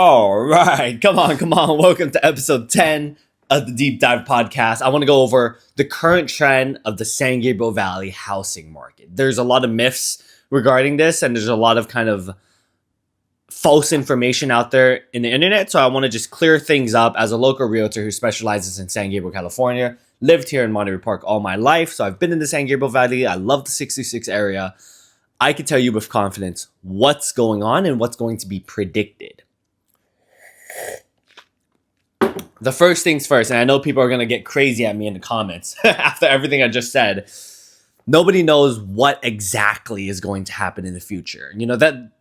All right, come on. Welcome to episode 10 of the Deep Dive podcast. I want to go over the current trend of the San Gabriel Valley housing market. There's a lot of myths regarding this, and there's a lot of kind of false information out there in the internet. So I want to just clear things up as a local realtor who specializes in San Gabriel, California. Lived here in Monterey Park all my life, so I've been in the San Gabriel Valley. I love the 66 area. I can tell you with confidence what's going on and what's going to be predicted. The first things first, and I know people are going to get crazy at me in the comments after everything I just said. Nobody knows what exactly is going to happen in the future.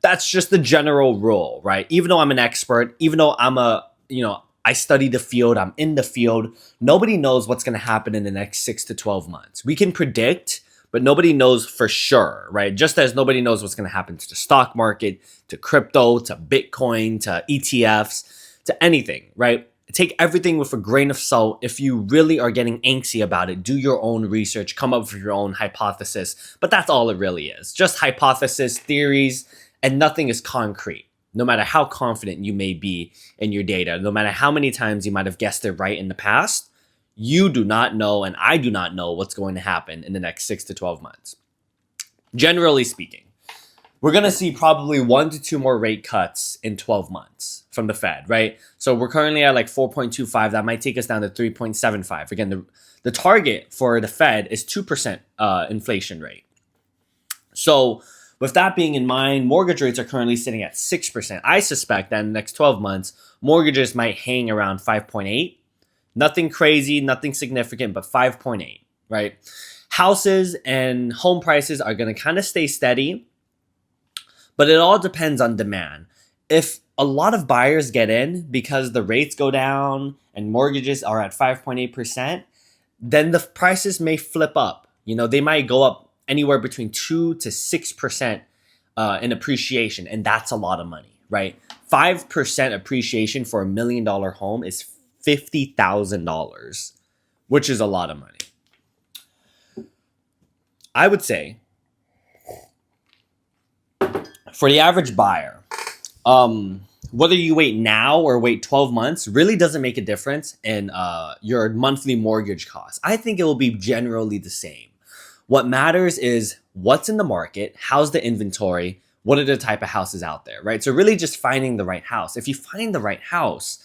That's just the general rule, right? Even though I'm an expert, even though I study the field, I'm in the field, nobody knows what's going to happen in the next 6 to 12 months. We can predict, but nobody knows for sure, right? Just as nobody knows what's going to happen to the stock market, to crypto, to Bitcoin, to ETFs, to anything, right? Take everything with a grain of salt. If you really are getting antsy about it, do your own research, come up with your own hypothesis. But that's all it really is. Just hypothesis, theories, and nothing is concrete. No matter how confident you may be in your data, no matter how many times you might have guessed it right in the past, you do not know, and I do not know what's going to happen in the next 6 to 12 months. Generally speaking, we're going to see probably 1 to 2 more rate cuts in 12 months from the Fed, right? So we're currently at like 4.25. That might take us down to 3.75. Again, the target for the Fed is 2% inflation rate. So with that being in mind, mortgage rates are currently sitting at 6%. I suspect that in the next 12 months, mortgages might hang around 5.8. Nothing crazy, nothing significant, but 5.8, right? Houses and home prices are going to kind of stay steady. But it all depends on demand. If a lot of buyers get in because the rates go down and mortgages are at 5.8%, then the prices may flip up. They might go up anywhere between 2 to 6% in appreciation, and that's a lot of money, right? 5% appreciation for $1 million home is $50,000, which is a lot of money. I would say, for the average buyer, whether you wait now or wait 12 months really doesn't make a difference in your monthly mortgage costs. I think it will be generally the same. What matters is what's in the market, how's the inventory, what are the type of houses out there, right? So really just finding the right house. If you find the right house,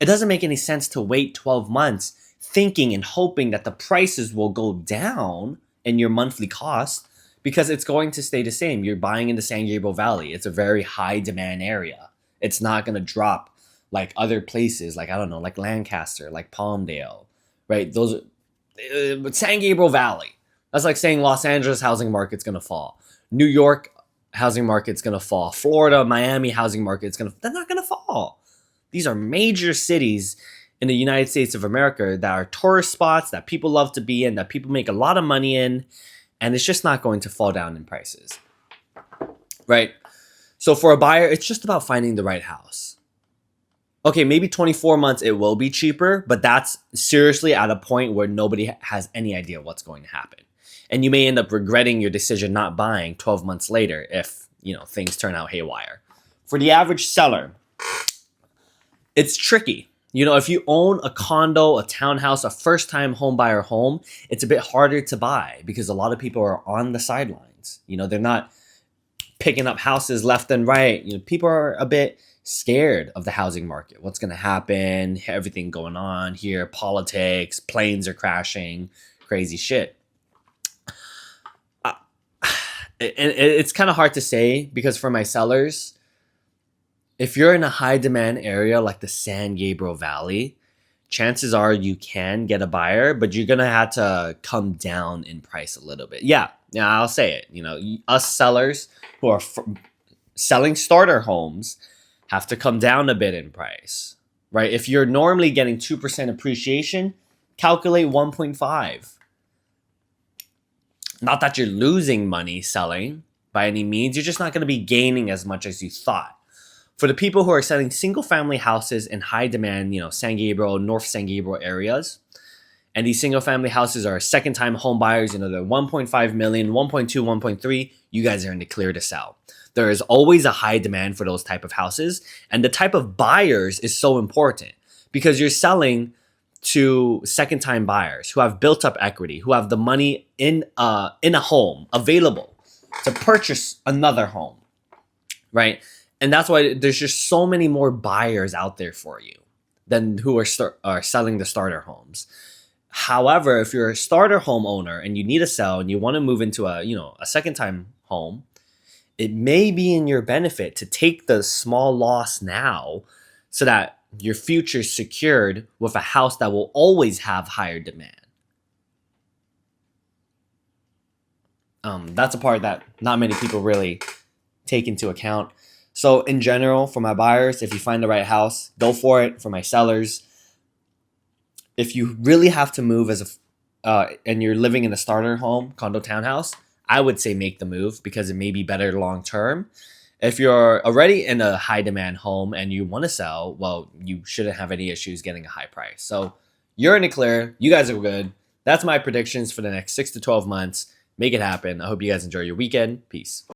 it doesn't make any sense to wait 12 months thinking and hoping that the prices will go down in your monthly cost, because it's going to stay the same. You're buying in the San Gabriel Valley. It's a very high demand area. It's not going to drop like other places, like, I don't know, like Lancaster, like Palmdale, right? But San Gabriel Valley. That's like saying Los Angeles housing market's going to fall. New York housing market's going to fall. Florida, Miami housing market's they're not going to fall. These are major cities in the United States of America that are tourist spots that people love to be in, that people make a lot of money in. And it's just not going to fall down in prices, right? So for a buyer, it's just about finding the right house. Okay, maybe 24 months it will be cheaper, but that's seriously at a point where nobody has any idea what's going to happen. And you may end up regretting your decision not buying 12 months later if, things turn out haywire. For the average seller, it's tricky. If you own a condo, a townhouse, a first-time home buyer home, it's a bit harder to buy because a lot of people are on the sidelines. They're not picking up houses left and right. People are a bit scared of the housing market. What's going to happen? Everything going on here, politics, planes are crashing, crazy shit. It's kind of hard to say because for my sellers, if you're in a high demand area like the San Gabriel Valley, chances are you can get a buyer, but you're going to have to come down in price a little bit. Yeah, I'll say it. Us sellers who are selling starter homes have to come down a bit in price, right? If you're normally getting 2% appreciation, calculate 1.5. Not that you're losing money selling by any means. You're just not going to be gaining as much as you thought. For the people who are selling single-family houses in high demand, San Gabriel, North San Gabriel areas, and these single-family houses are second-time home buyers, they're 1.5 million, 1.2, 1.3, you guys are in the clear to sell. There is always a high demand for those type of houses, and the type of buyers is so important because you're selling to second time buyers who have built up equity, who have the money in a home available to purchase another home, right? And that's why there's just so many more buyers out there for you than who are selling the starter homes. However, if you're a starter home owner and you need to sell and you want to move into a second time home, it may be in your benefit to take the small loss now so that your future is secured with a house that will always have higher demand. That's a part that not many people really take into account. So in general, for my buyers, if you find the right house, go for it. For my sellers, if you really have to move and you're living in a starter home, condo, townhouse, I would say make the move because it may be better long term. If you're already in a high demand home and you want to sell, well, you shouldn't have any issues getting a high price. So you're in the clear. You guys are good. That's my predictions for the next 6 to 12 months. Make it happen. I hope you guys enjoy your weekend. Peace.